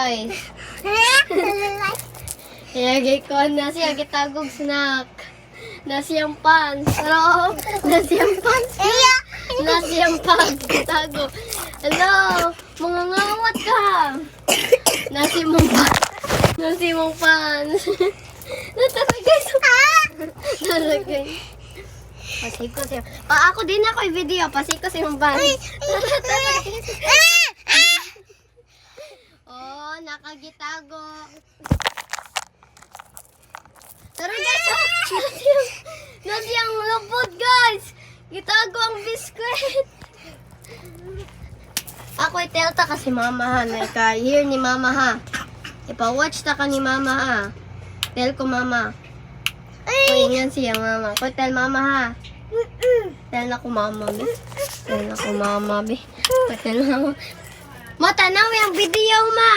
guys. Ilagay ko na siya gitagog snack. Na siyang pants. Pero, na siyang pants. Na siyang pants. Gitago. Hello, mga ngawat ka. Nasi mong pants. Nasi mong pants. Natalagay sa... Natalagay. Pasiko siya. Ako din ako i-video. Pasiko siya mong pants. Oh, nakagitago. Tara guys, nasiyang lupot guys. Gitago ang biskwit. Ako itelta kasi mama ha. Naka-hear ni mama ha. Ipa-watch ta ka ni mama ha. Tell ko mama. Uy, yan siya mama. Ko tell mama ha. Tell na ko mama be. Tell na ko mama be. Tell na ko. Matanaw yung video ma.